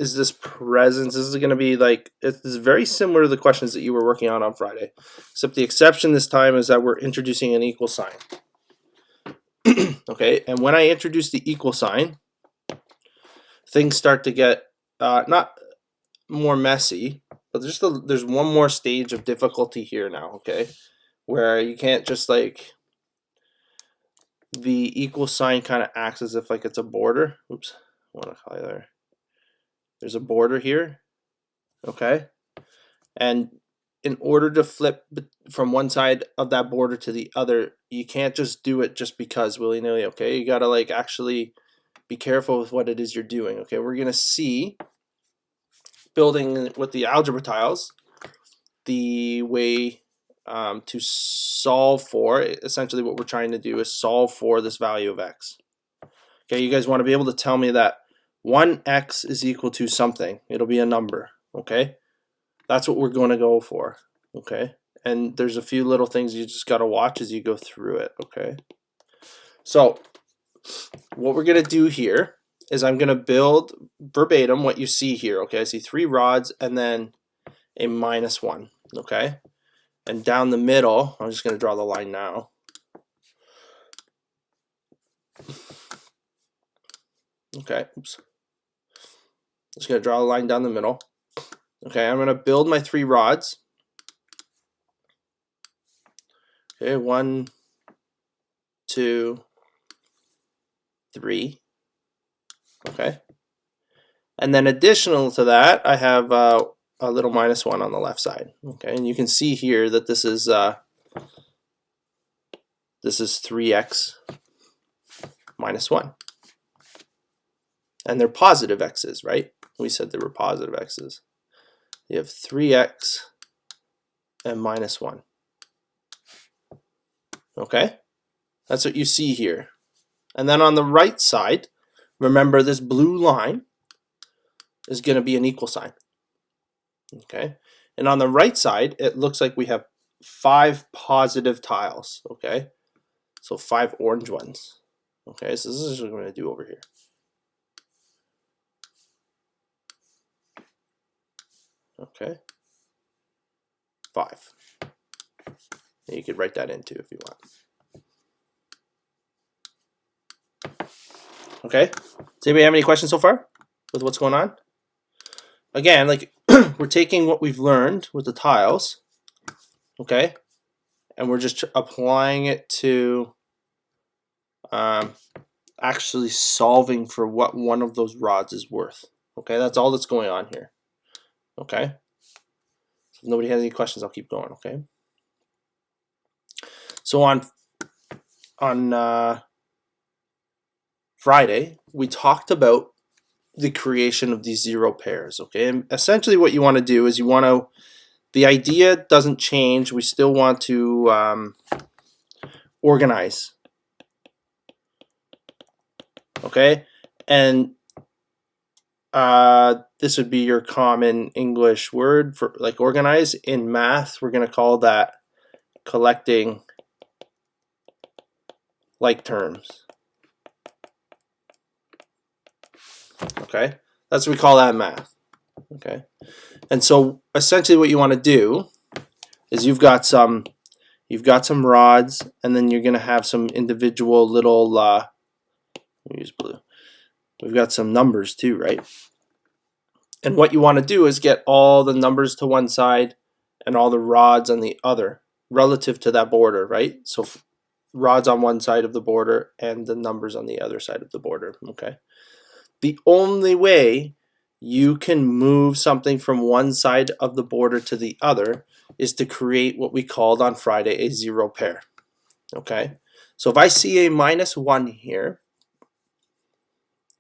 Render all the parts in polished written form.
is this presence. This is going to be like, it's very similar to the questions that you were working on Friday, except the exception this time is that we're introducing an equal sign. Okay, and when I introduce the equal sign, things start to get not more messy, but there's one more stage of difficulty here now, okay, where you can't just like, the equal sign kind of acts as if like it's a border. Oops, I want to highlight there. There's a border here, okay, and in order to flip from one side of that border to the other, you can't just do it just because willy-nilly, okay? You gotta like actually be careful with what it is you're doing, okay? We're gonna see, building with the algebra tiles, the way to solve for, essentially what we're trying to do is solve for this value of x. Okay, you guys want to be able to tell me that 1x is equal to something. It'll be a number, okay? That's what we're going to go for, okay? And there's a few little things you just got to watch as you go through it, okay? So what we're going to do here is I'm going to build verbatim what you see here, okay? I see 3 rods and then a -1, okay? And down the middle, I'm just going to draw the line now. Okay, oops. Just going to draw a line down the middle. Okay, I'm going to build my 3 rods. Okay, 1, 2, 3. Okay. And then additional to that, I have a little -1 on the left side. Okay, and you can see here that this is 3x minus 1. And they're positive x's, right? We said they were positive x's. You have 3x and -1. Okay? That's what you see here. And then on the right side, remember this blue line is going to be an equal sign. Okay? And on the right side, it looks like we have 5 positive tiles. Okay? So 5 orange ones. Okay? So this is what we're going to do over here. Okay? 5. And you could write that in too if you want. Okay? Does anybody have any questions so far with what's going on? Again, like we're taking what we've learned with the tiles, okay, and we're just applying it to actually solving for what one of those rods is worth. Okay, that's all that's going on here. Okay, so if nobody has any questions, I'll keep going. Okay, so on Friday, we talked about the creation of these 0 pairs, okay? And essentially what you want to do is the idea doesn't change. We still want to organize, okay? And this would be your common English word for like organize. In math, we're going to call that collecting like terms. Okay, that's what we call that in math. Okay, and so essentially what you want to do is you've got some rods, and then you're going to have some individual little let me use blue. We've got some numbers too, right? And what you want to do is get all the numbers to one side and all the rods on the other relative to that border, right? So rods on one side of the border and the numbers on the other side of the border, okay? The only way you can move something from one side of the border to the other is to create what we called on Friday a 0 pair. Okay? So if I see a -1 here,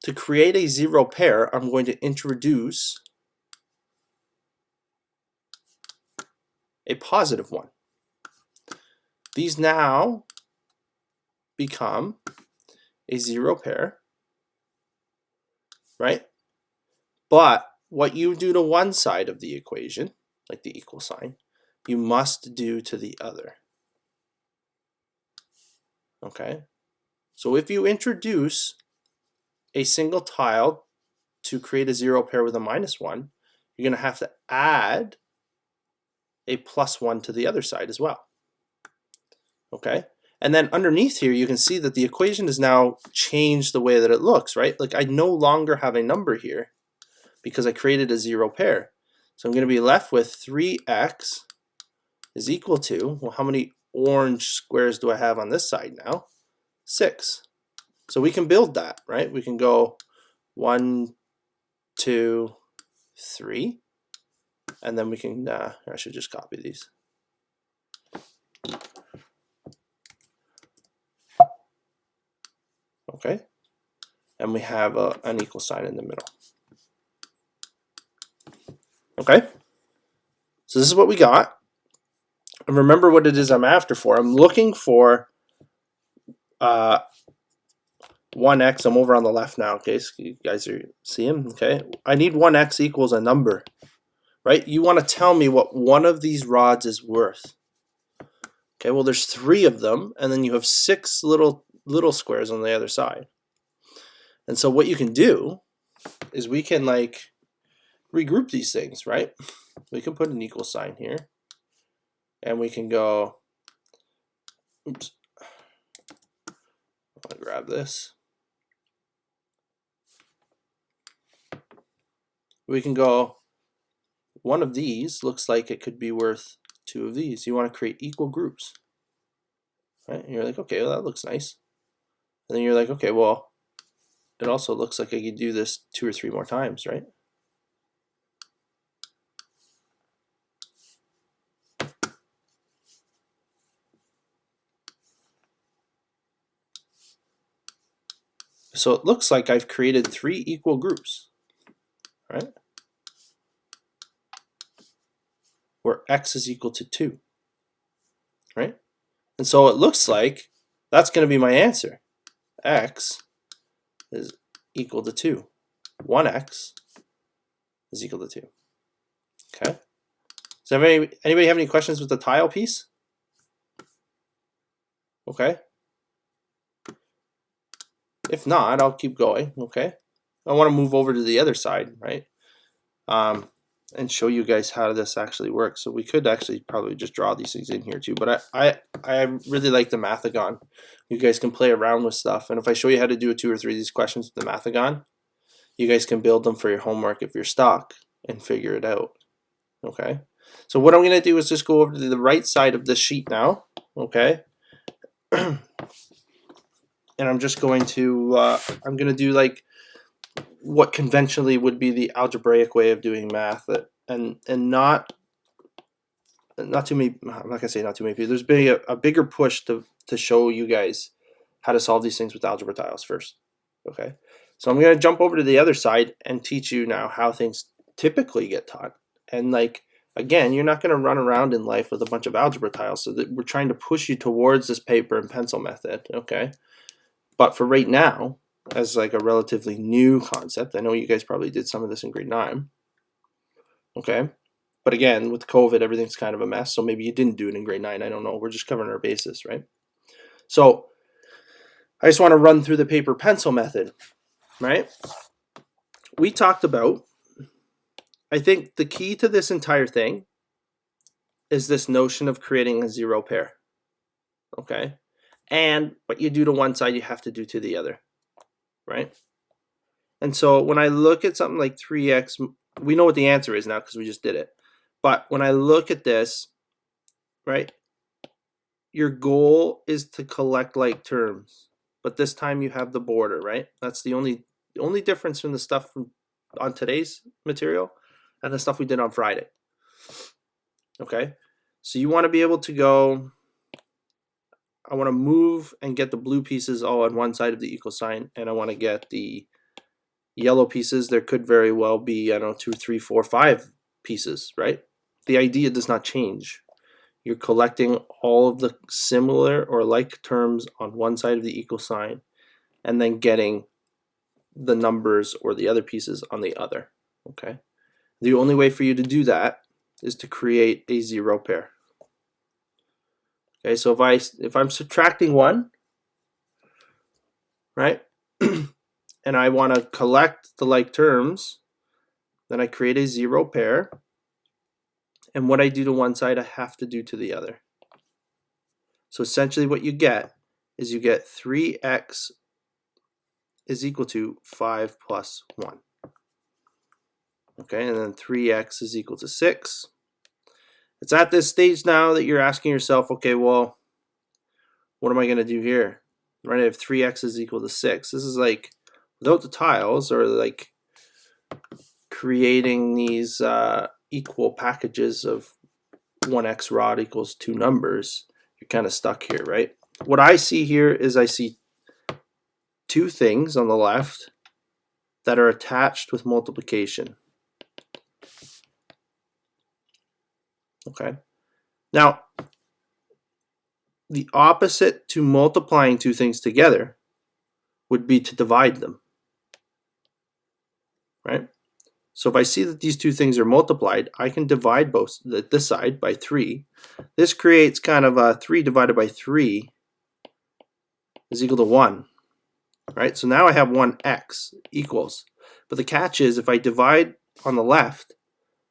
to create a 0 pair, I'm going to introduce a +1. These now become a 0 pair. Right? But what you do to one side of the equation, like the equal sign, you must do to the other. Okay? So if you introduce a single tile to create a 0 pair with a -1, you're going to have to add a +1 to the other side as well. Okay? And then underneath here, you can see that the equation has now changed the way that it looks, right? Like I no longer have a number here because I created a 0 pair. So I'm going to be left with 3x is equal to, well, how many orange squares do I have on this side now? 6. So we can build that, right? We can go 1, 2, 3, and then we can, I should just copy these. Okay, and we have an equal sign in the middle. Okay, so this is what we got. And remember what it is I'm after for. I'm looking for 1x. I'm over on the left now, okay, so you guys are seeing, okay? I need 1x equals a number, right? You want to tell me what one of these rods is worth. Okay, well there's 3 of them, and then you have 6 little squares on the other side. And so what you can do is we can like regroup these things, right? We can put an equal sign here, and we can go, oops, I'm gonna grab this. We can go, one of these looks like it could be worth 2 of these. You want to create equal groups, right? And you're like, okay, well that looks nice. And then you're like, okay, well, it also looks like I could do this 2 or 3 more times, right? So it looks like I've created 3 equal groups, right? Where x is equal to 2, right? And so it looks like that's going to be my answer. X is equal to 2. 1x is equal to 2. Okay? Does anybody have any questions with the tile piece? Okay. If not, I'll keep going, okay? I want to move over to the other side, right? And show you guys how this actually works. So we could actually probably just draw these things in here too, but I really like the Mathagon. You guys can play around with stuff, and if I show you how to do 2 or 3 of these questions with the Mathagon, you guys can build them for your homework if you're stuck and figure it out, okay? So what I'm going to do is just go over to the right side of this sheet now, okay? And I'm just going to, I'm going to do like what conventionally would be the algebraic way of doing math, and not too many, I'm not going to say not too many people. There's been a bigger push to show you guys how to solve these things with algebra tiles first, okay? So I'm going to jump over to the other side and teach you now how things typically get taught. And like, again, you're not going to run around in life with a bunch of algebra tiles, so that we're trying to push you towards this paper and pencil method, okay? But for right now, as like a relatively new concept, I know you guys probably did some of this in grade 9, okay? But again, with COVID, everything's kind of a mess, so maybe you didn't do it in grade 9, I don't know. We're just covering our bases, right? So I just want to run through the paper pencil method, right? We talked about, I think the key to this entire thing is this notion of creating a 0 pair, okay? And what you do to one side, you have to do to the other, right? And so when I look at something like 3x, we know what the answer is now because we just did it. But when I look at this, right, your goal is to collect like terms, but this time you have the border, right? That's the only difference from the stuff on today's material and the stuff we did on Friday. Okay, so you want to be able to go, I want to move and get the blue pieces all on one side of the equal sign, and I want to get the yellow pieces. There could very well be, I don't know, 2, 3, 4, 5 pieces, right? The idea does not change. You're collecting all of the similar or like terms on one side of the equal sign and then getting the numbers or the other pieces on the other, okay? The only way for you to do that is to create a 0 pair. Okay, so if I'm subtracting 1, right? and I want to collect the like terms, then I create a zero pair. And what I do to one side, I have to do to the other. So essentially what you get is you get 3x is equal to 5 plus 1. Okay, and then 3x is equal to 6. It's at this stage now that you're asking yourself, okay, well, what am I going to do here? Right, I have 3x is equal to 6. This is like, without the tiles, or like creating these equal packages of 1x rod equals 2 numbers, you're kind of stuck here, right? What I see here is I see two things on the left that are attached with multiplication. Okay. Now, the opposite to multiplying two things together would be to divide them, right? So if I see that these two things are multiplied, I can divide both this side by 3. This creates kind of a 3 divided by 3 is equal to 1, right? So now I have 1x equals. But the catch is if I divide on the left,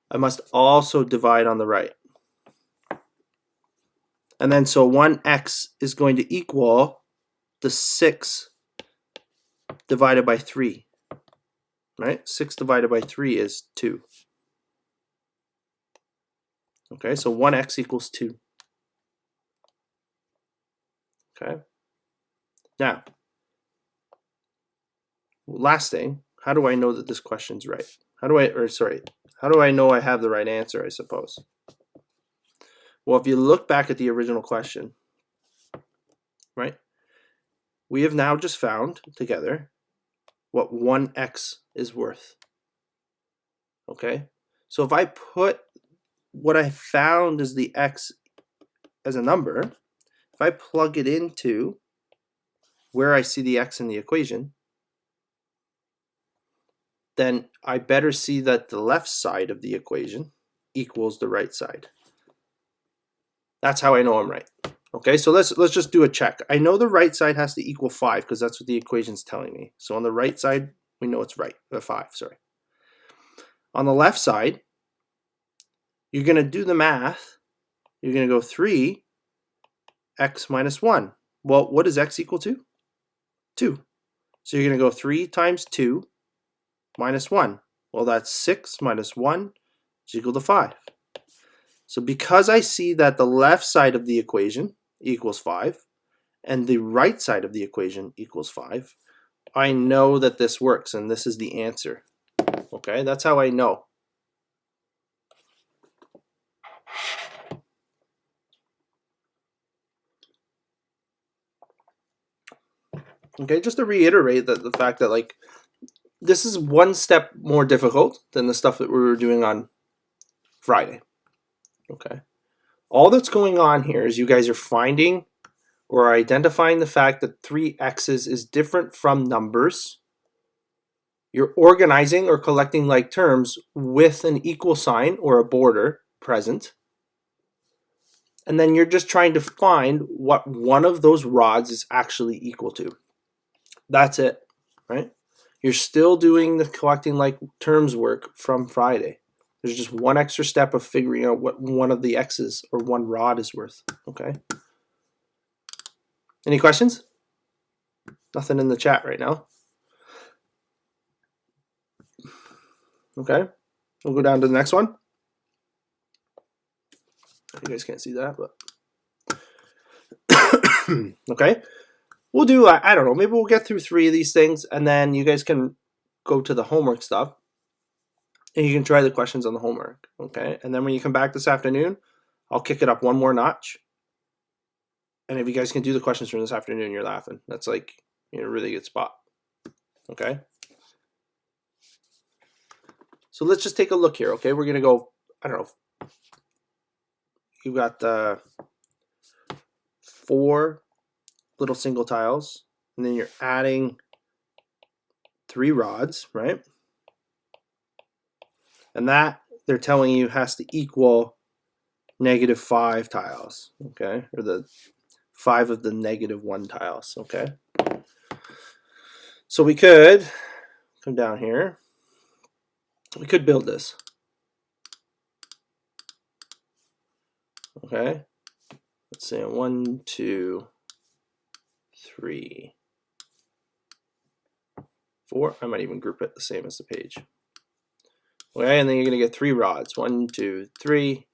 I must also divide on the right. And then so 1x is going to equal the 6 divided by 3. Right? 6 divided by 3 is 2. Okay, so 1x equals 2. Okay. Now, last thing, how do I know that this question's right? How do I know I have the right answer, I suppose? Well, if you look back at the original question, right, we have now just found together what 1x is worth. Okay, so if I put what I found as the x as a number, if I plug it into where I see the x in the equation, then I better see that the left side of the equation equals the right side. That's how I know I'm right. Okay, so let's just do a check. I know the right side has to equal 5 because that's what the equation's telling me. So on the right side, we know it's right, 5, sorry. On the left side, you're going to do the math. You're going to go 3x minus 1. Well, what is x equal to? 2. So you're going to go 3 times 2 minus 1. Well, that's 6 minus 1 is equal to 5. So because I see that the left side of the equation equals 5 and the right side of the equation equals 5, I know that this works and this is the answer. Okay, that's how I know. Okay, just to reiterate that the fact that like this is one step more difficult than the stuff that we were doing on Friday. Okay. All that's going on here is you guys are finding or identifying the fact that 3x's is different from numbers. You're organizing or collecting like terms with an equal sign or a border present. And then you're just trying to find what one of those rods is actually equal to. That's it, right? You're still doing the collecting like terms work from Friday. There's just one extra step of figuring out what one of the x's or one rod is worth, okay? Any questions? Nothing in the chat right now. Okay, we'll go down to the next one. You guys can't see that, but okay. We'll do, I don't know, maybe we'll get through 3 of these things, and then you guys can go to the homework stuff, and you can try the questions on the homework, okay? And then when you come back this afternoon, I'll kick it up one more notch. And if you guys can do the questions from this afternoon, you're laughing. That's like, a really good spot, okay? So let's just take a look here, okay? We're going to go, I don't know, you've got 4 little single tiles, and then you're adding 3 rods, right? And that, they're telling you, has to equal -5 tiles, okay? Or the 5 of the -1 tiles, okay? So we could come down here. We could build this. Okay. Let's say 1, 2, 3, 4. I might even group it the same as the page. Okay, and then you're going to get 3 rods. 1, 2, 3. You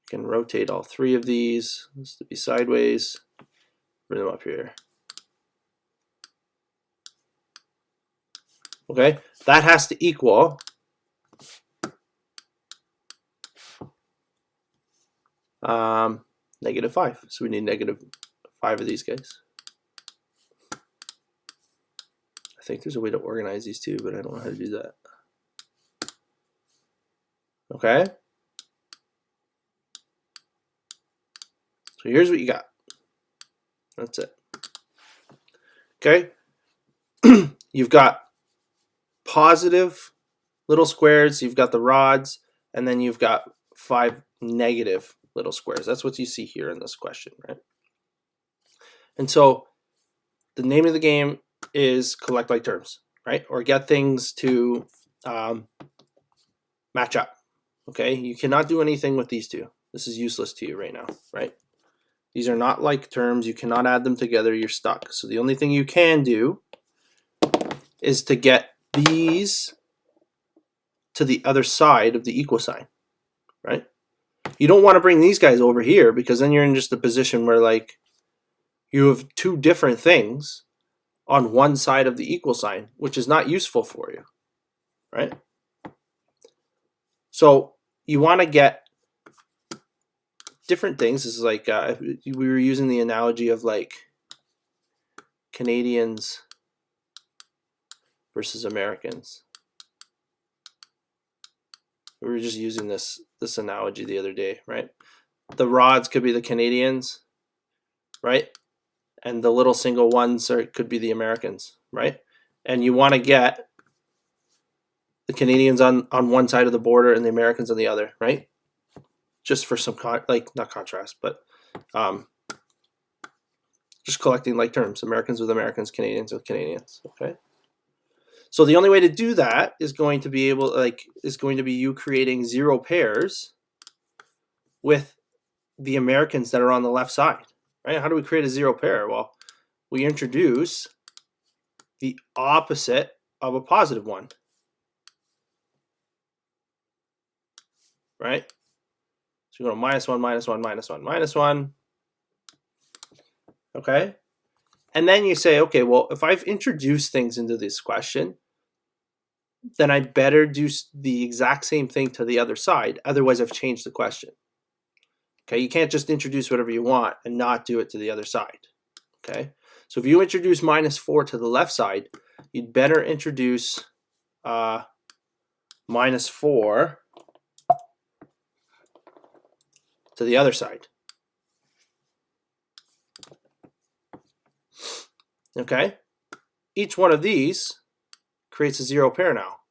can rotate all 3 of these. This to be sideways. Bring them up here. Okay, that has to equal -5. So we need -5 of these guys. I think there's a way to organize these two, but I don't know how to do that. Okay. So here's what you got. That's it. Okay. You've got positive little squares, you've got the rods, and then you've got 5 negative little squares. That's what you see here in this question, right? And so the name of the game is collect like terms, right? Or get things to match up. Okay, you cannot do anything with these two. This is useless to you right now, right? These are not like terms. You cannot add them together. You're stuck. So the only thing you can do is to get these to the other side of the equal sign, right? You don't want to bring these guys over here because then you're in just a position where like you have 2 different things on one side of the equal sign, which is not useful for you, right? So you want to get different things. This is like we were using the analogy of like Canadians versus Americans. We were just using this analogy the other day, right? The rods could be the Canadians, right? And the little single ones could be the Americans, right? And you want to get the Canadians on one side of the border and the Americans on the other, right? Just for some not contrast, but just collecting like terms: Americans with Americans, Canadians with Canadians. Okay. So the only way to do that is going to be you creating 0 pairs with the Americans that are on the left side, right? How do we create a 0 pair? Well, we introduce the opposite of a positive one, right? So you go to -1, -1, -1, -1. Okay. And then you say, okay, well, if I've introduced things into this question, then I better do the exact same thing to the other side. Otherwise, I've changed the question. Okay, you can't just introduce whatever you want and not do it to the other side. Okay, so if you introduce -4 to the left side, you'd better introduce -4 to the other side. Okay, each one of these creates a 0 pair now.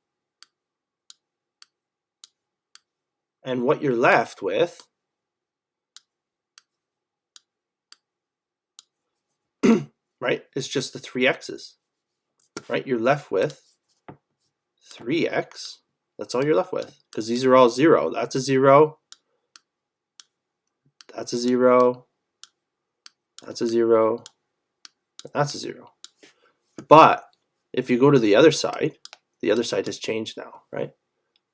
And what you're left with right, is just the 3x's. Right, you're left with 3x. That's all you're left with because these are all 0. That's a 0. That's a 0. That's a 0. That's a 0. But if you go to the other side has changed now, right?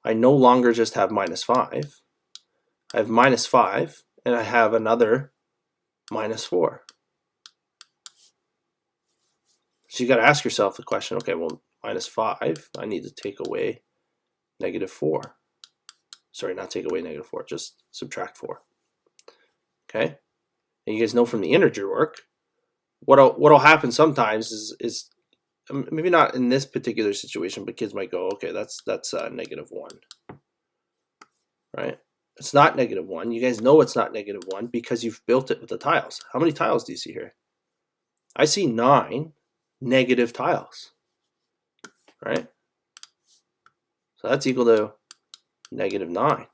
I no longer just have -5. I have -5 and I have another -4. So you got to ask yourself the question, okay, well, -5, I need to take away -4. Sorry, not take away -4, just subtract 4. Okay? And you guys know from the integer work, what'll happen sometimes is maybe not in this particular situation, but kids might go, okay, that's -1. Right? It's not -1. You guys know it's not -1 because you've built it with the tiles. How many tiles do you see here? I see 9 negative tiles, right? So that's equal to -9,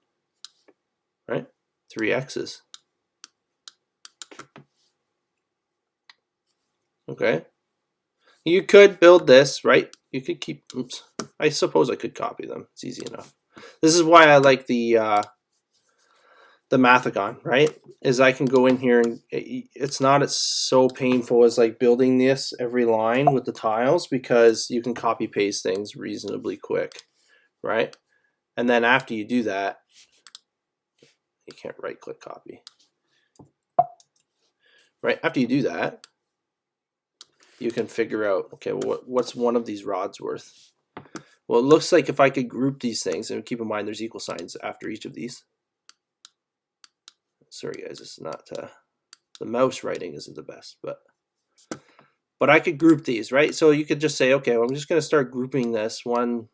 right? 3x's. Okay. You could build this, right? You could keep, oops, I suppose I could copy them. It's easy enough. This is why I like the Mathagon, right? Is I can go in here and it's not so painful as like building this every line with the tiles, because you can copy paste things reasonably quick, right? And then after you do that, you can't right click copy. Right, after you do that, you can figure out, okay, well, what's one of these rods worth? Well, it looks like if I could group these things, and keep in mind there's equal signs after each of these. Sorry guys, this is not, the mouse writing isn't the best, but I could group these, right? So you could just say, okay, well, I'm just going to start grouping this. One,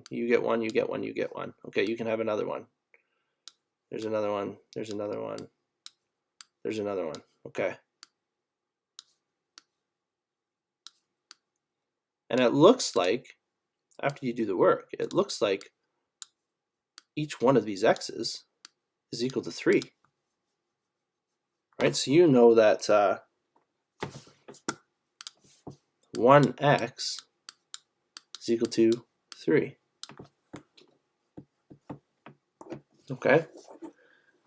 you get one, you get one, you get one. Okay, you can have another one. There's another one, there's another one, there's another one. Okay. And it looks like, after you do the work, it looks like each one of these x's is equal to 3. Right? So you know that 1x is equal to 3. Okay?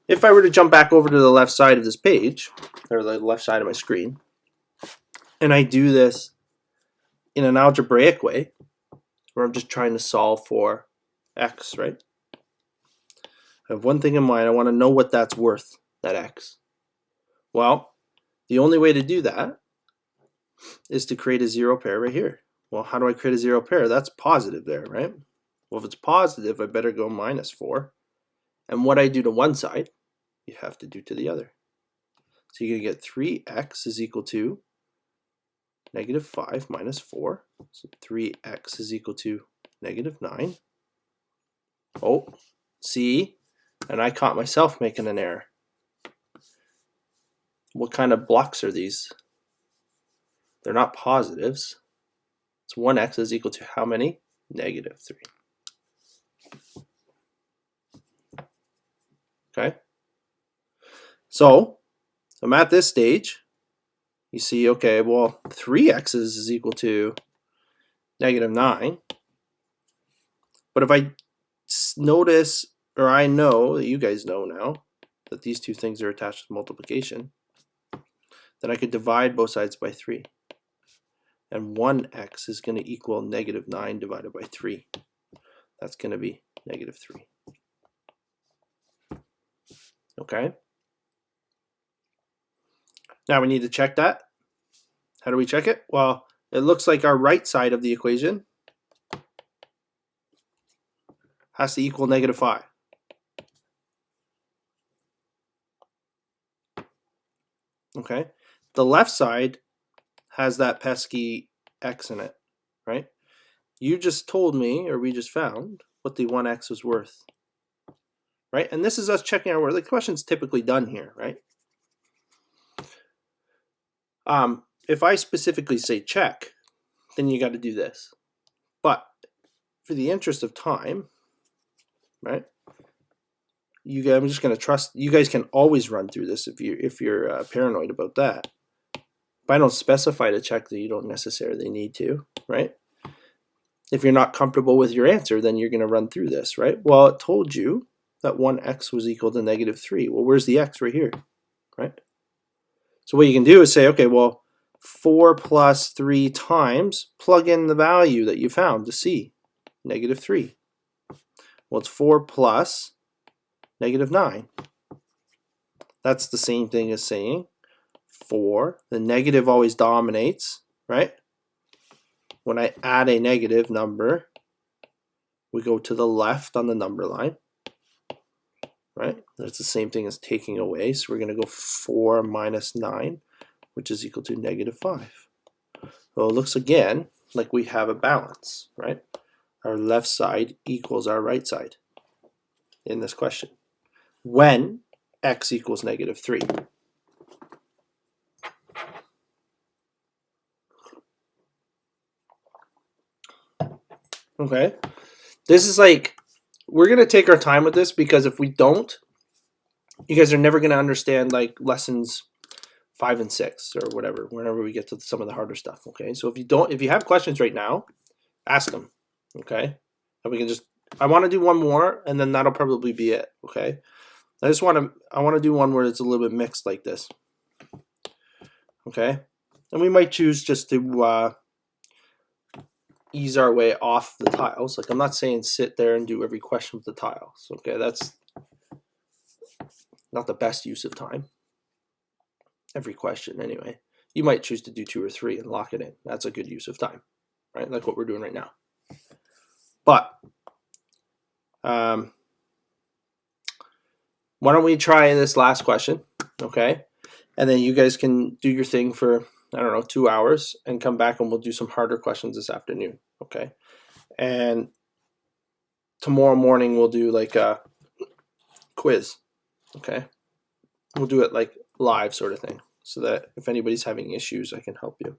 If I were to jump back over to the left side of this page, or the left side of my screen, and I do this in an algebraic way, where I'm just trying to solve for x, right? I have one thing in mind. I want to know what that's worth, that x. Well, the only way to do that is to create a zero pair right here. Well, how do I create a zero pair? That's positive there, right? Well, if it's positive, I better go -4. And what I do to one side, you have to do to the other. So you're going to get 3x is equal to -5 minus 4. So 3x is equal to -9. Oh, see? And I caught myself making an error. What kind of blocks are these? They're not positives. It's 1x is equal to how many? -3. Okay? So, I'm at this stage. You see, okay, well, 3x's is equal to -9. But if I notice, or I know, that you guys know now, that these two things are attached to multiplication, then I could divide both sides by 3. And 1x is going to equal -9 divided by 3. That's going to be -3. Okay? Now we need to check that. How do we check it? Well, it looks like our right side of the equation has to equal -5. Okay? The left side has that pesky x in it, right? You just told me, or we just found, what the 1x was worth. Right? And this is us checking our work. The question's typically done here, right? If I specifically say check, then you got to do this. But for the interest of time, right? I'm just going to trust you guys can always run through this if you're paranoid about that. If I don't specify to check, that you don't necessarily need to, right? If you're not comfortable with your answer, then you're going to run through this, right? Well, it told you that 1x was equal to -3. Well, where's the x? Right here, right? So what you can do is say, okay, well, 4 plus 3 times, plug in the value that you found to see, -3. Well, it's 4 plus -9. That's the same thing as saying 4. The negative always dominates, right? When I add a negative number, we go to the left on the number line. Right? That's the same thing as taking away. So we're going to go 4 minus 9, which is equal to -5. Well, it looks again like we have a balance, right? Our left side equals our right side in this question when x equals -3. Okay? This is like, we're going to take our time with this, because if we don't, you guys are never going to understand like lessons 5 and 6 or whatever, whenever we get to some of the harder stuff. Okay, so if you have questions right now, ask them. Okay, and we can just, I want to do one more, and then that'll probably be it. Okay, I want to do one where it's a little bit mixed like this. Okay, and we might choose just to ease our way off the tiles. Like, I'm not saying sit there and do every question with the tiles. Okay, that's not the best use of time. Every question anyway. You might choose to do 2 or 3 and lock it in. That's a good use of time, right? Like what we're doing right now. But why don't we try this last question, okay? And then you guys can do your thing for, I don't know, 2 hours and come back and we'll do some harder questions this afternoon, okay? And tomorrow morning we'll do like a quiz, okay? We'll do it like live sort of thing so that if anybody's having issues, I can help you,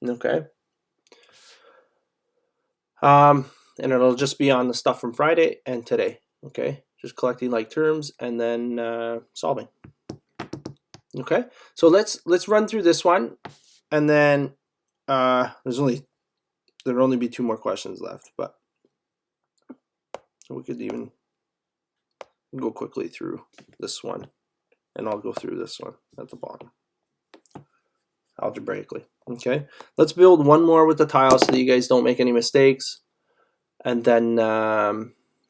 okay? And it'll just be on the stuff from Friday and today, okay? Just collecting like terms and then solving. Okay, so let's run through this one, and then there'll only be 2 more questions left, but we could even go quickly through this one, and I'll go through this one at the bottom algebraically. Okay, let's build one more with the tiles so that you guys don't make any mistakes, and then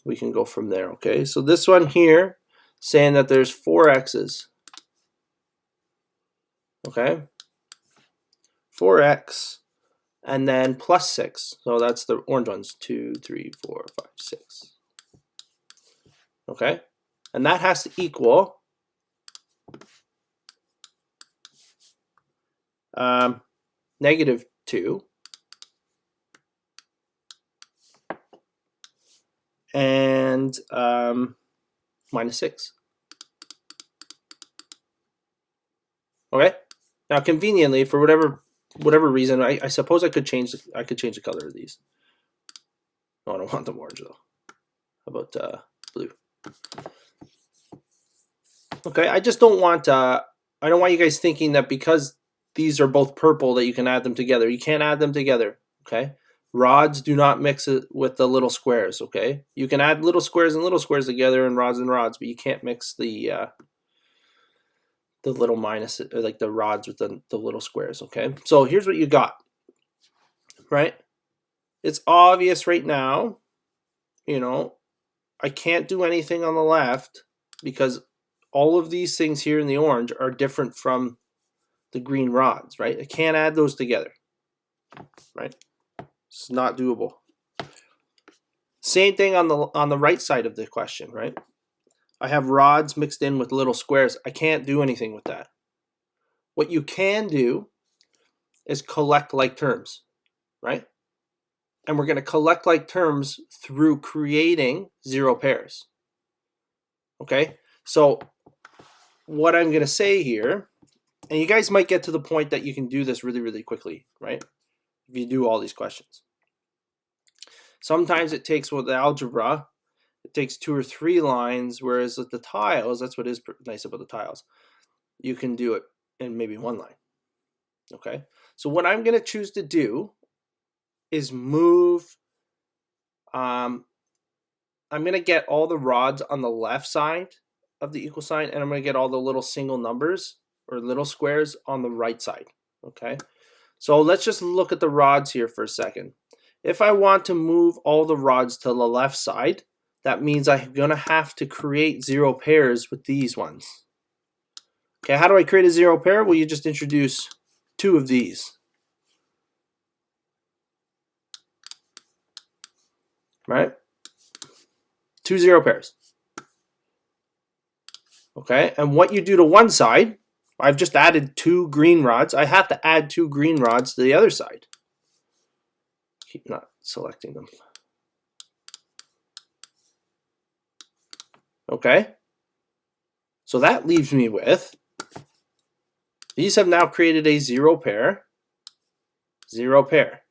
we can go from there. Okay, so this one here, saying that there's 4 x's. Okay, 4x, and then plus 6. So that's the orange ones, 2, 3, 4, 5, 6. Okay, and that has to equal -2 and -6. Okay. Now, conveniently, for whatever reason, I suppose I could change the color of these. No, I don't want them orange though. How about blue? Okay, I just don't want I don't want you guys thinking that because these are both purple that you can add them together. You can't add them together. Okay, rods do not mix it with the little squares. Okay, you can add little squares and little squares together and rods, but you can't mix the little minus, or like the rods with the little squares. Okay, so here's what you got, right? It's obvious right now, you know, I can't do anything on the left because all of these things here in the orange are different from the green rods, right? I can't add those together, right? It's not doable. Same thing on the right side of the question, right? I have rods mixed in with little squares. I can't do anything with that. What you can do is collect like terms, right? And we're going to collect like terms through creating 0 pairs. Okay? So what I'm going to say here, and you guys might get to the point that you can do this really, really quickly, right? If you do all these questions. Sometimes it takes, with the algebra, it takes 2 or 3 lines, whereas with the tiles, that's what is nice about the tiles. You can do it in maybe 1 line. Okay? So what I'm going to choose to do is move, I'm going to get all the rods on the left side of the equal sign, and I'm going to get all the little single numbers or little squares on the right side. Okay? So let's just look at the rods here for a second. If I want to move all the rods to the left side, that means I'm going to have to create 0 pairs with these ones. Okay, how do I create a 0 pair? Well, you just introduce 2 of these. Right? 2 0 pairs. Okay, and what you do to one side, I've just added 2 green rods. I have to add 2 green rods to the other side. Keep not selecting them. Okay, so that leaves me with, these have now created a 0 pair, 0 pair,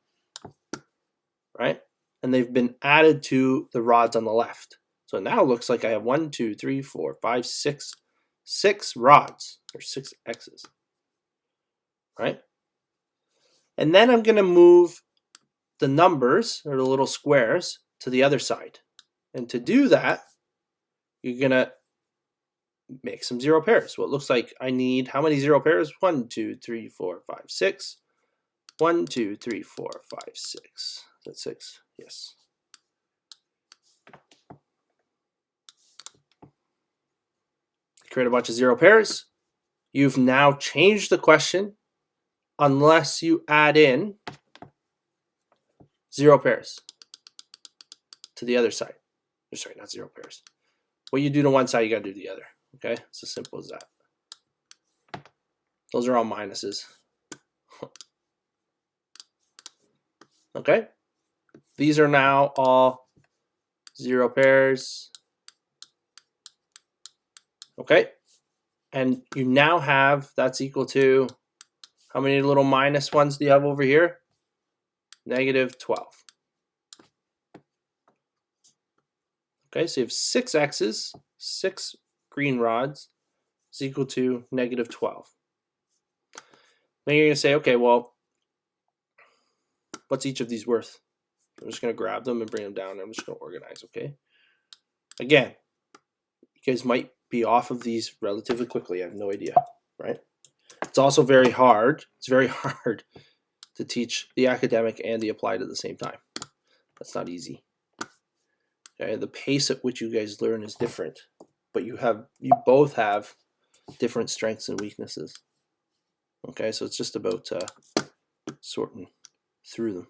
right? And they've been added to the rods on the left. So it now looks like I have 1, 2, 3, 4, 5, 6 rods, or 6 x's. right? And then I'm going to move the numbers, or the little squares, to the other side. And to do that, you're going to make some zero pairs. Well, it looks like I need how many zero pairs? 1, 2, 3, 4, 5, 6. 1, 2, 3, 4, 5, 6. That's 6. Yes. Create a bunch of zero pairs. You've now changed the question unless you add in zero pairs to the other side. Sorry, not zero pairs. What you do to one side, you got to do the other. Okay, it's as simple as that. Those are all minuses. Okay, these are now all zero pairs. Okay, and you now have, that's equal to, how many little minus ones do you have over here? Negative 12. Okay, so you have 6 x's, 6 green rods is equal to negative 12. Then you're going to say, okay, well, what's each of these worth? I'm just going to grab them and bring them down. And I'm just going to organize, okay? Again, you guys might be off of these relatively quickly. I have no idea, right? It's also very hard. It's very hard to teach the academic and the applied at the same time. That's not easy. Okay, the pace at which you guys learn is different, but you both have different strengths and weaknesses. Okay, so it's just about sorting through them.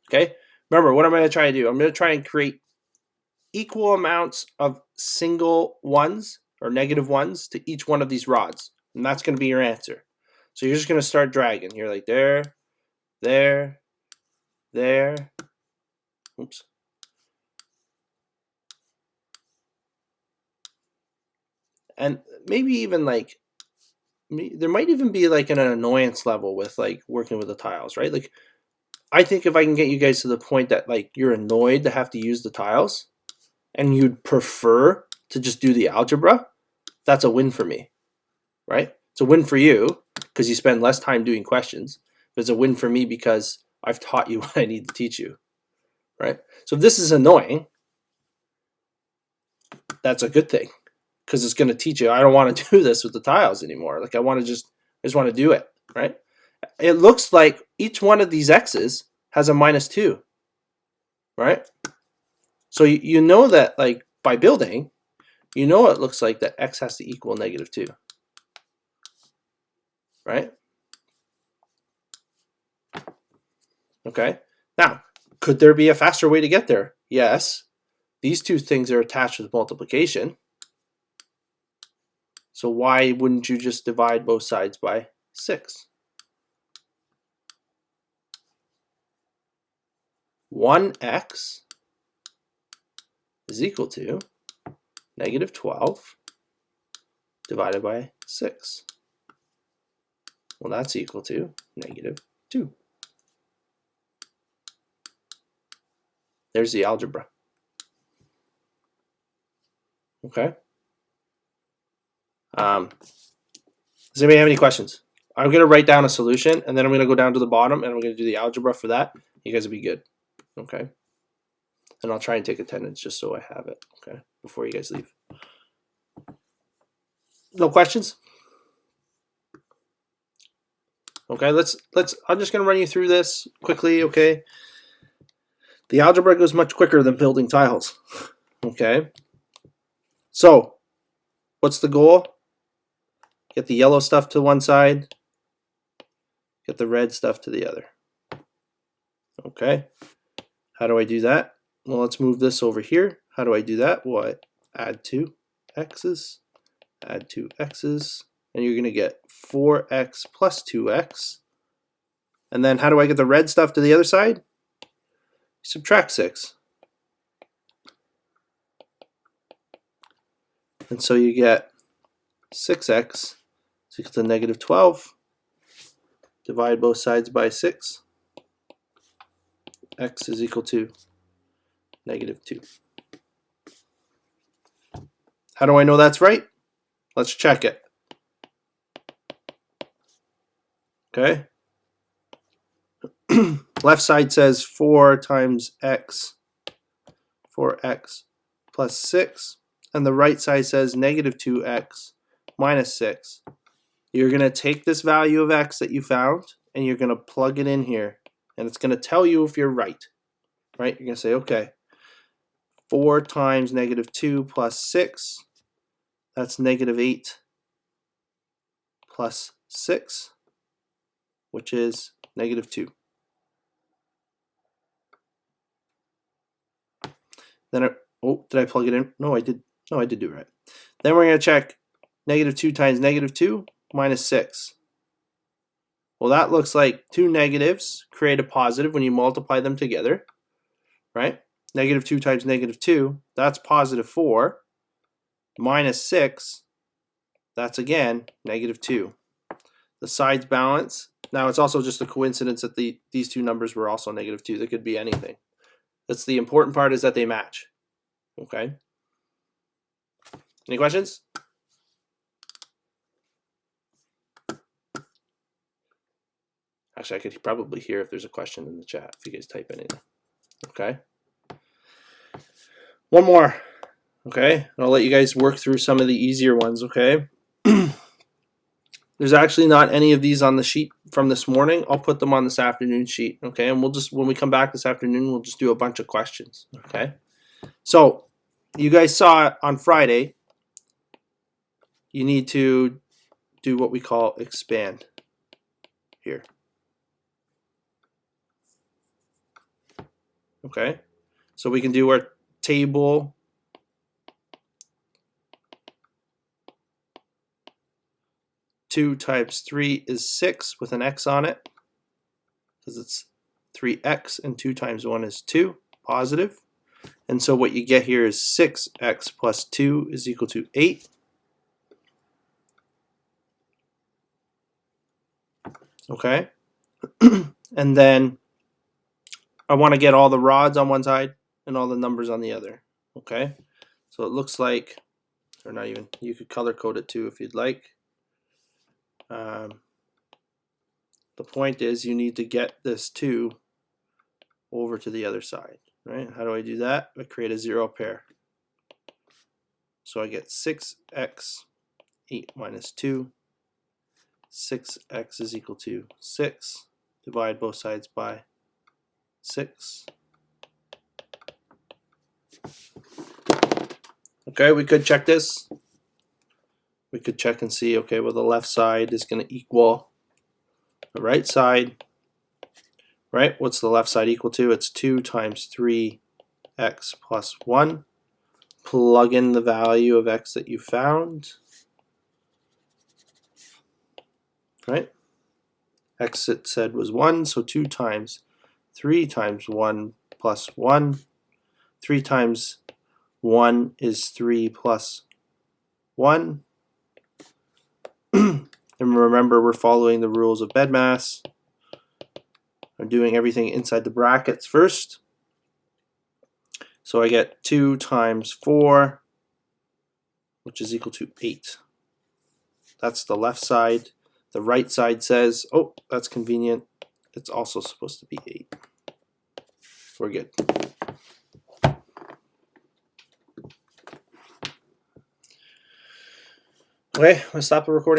Okay, remember what I'm going to try to do. I'm going to try and create equal amounts of single ones or negative ones to each one of these rods, and that's going to be your answer. So you're just going to start dragging. You're like there, there, there. Oops. And maybe even like, there might even be like an annoyance level with like working with the tiles, right? Like, I think if I can get you guys to the point that like you're annoyed to have to use the tiles and you'd prefer to just do the algebra, that's a win for me, right? It's a win for you because you spend less time doing questions. But it's a win for me because I've taught you what I need to teach you, right? So if this is annoying, that's a good thing, because it's going to teach you, I don't want to do this with the tiles anymore. Like, I just want to do it, right? It looks like each one of these x's has a -2, right? So you know that, like, by building, you know it looks like that x has to equal -2, right? Okay. Now, could there be a faster way to get there? Yes. These two things are attached with multiplication. So why wouldn't you just divide both sides by 6? 1x is equal to -12 divided by 6. Well, that's equal to -2. There's the algebra. Okay. Does anybody have any questions? I'm going to write down a solution, and then I'm going to go down to the bottom, and I'm going to do the algebra for that. You guys will be good. Okay. And I'll try and take attendance just so I have it, okay, before you guys leave. No questions? Okay, I'm just going to run you through this quickly, okay? The algebra goes much quicker than building tiles, okay? So, what's the goal? Get the yellow stuff to one side, get the red stuff to the other. Okay, how do I do that? Well, let's move this over here. How do I do that? Well, I add 2 x's, add 2 x's, and you're going to get 4x plus 2x. And then how do I get the red stuff to the other side? Subtract 6. And so you get 6x is equal to -12. Divide both sides by 6. X is equal to -2. How do I know that's right? Let's check it. Okay. Left side says 4 times x, 4x plus 6. And the right side says negative 2x minus 6. You're going to take this value of x that you found and you're going to plug it in here. And it's going to tell you if you're right. Right? You're going to say, okay, 4 times negative 2 plus 6. That's negative 8 plus 6, which is negative 2. Then, did I plug it in? No, I did. No, I did do it right. Then we're going to check negative 2 times negative 2 minus 6. Well, that looks like two negatives create a positive when you multiply them together, right? Negative 2 times negative 2, that's positive 4. Minus 6, that's again negative 2. The sides balance. Now, it's also just a coincidence that these two numbers were also negative 2. They could be anything. That's the important part, is that they match. Okay? Any questions? Actually, I could probably hear if there's a question in the chat if you guys type anything. Okay? One more. Okay? And I'll let you guys work through some of the easier ones, okay? There's actually not any of these on the sheet from this morning. I'll put them on this afternoon sheet, okay? And we'll just, when we come back this afternoon, we'll just do a bunch of questions, okay? So, you guys saw on Friday, you need to do what we call expand here. Okay? So we can do our table. Two times 3 is 6 with an x on it, because it's 3x, and 2 times 1 is 2, positive. And so what you get here is 6x plus 2 is equal to 8. Okay? And then I want to get all the rods on one side and all the numbers on the other. Okay? So it looks like, or not even, you could color code it too if you'd like. The point is you need to get this 2 over to the other side, right? How do I do that? I create a 0 pair. So I get 6x, 8 minus 2. 6x is equal to 6. Divide both sides by 6. Okay, we could check this. We could check and see, okay, well, the left side is going to equal the right side, right? What's the left side equal to? It's 2 times 3x plus 1. Plug in the value of x that you found, right? X it said was 1, so 2 times 3 times 1 plus 1. 3 times 1 is 3 plus 1. And remember, we're following the rules of BEDMAS. I'm doing everything inside the brackets first. So I get 2 times 4, which is equal to 8. That's the left side. The right side says, oh, that's convenient, it's also supposed to be 8. We're good. Okay, let's stop the recording.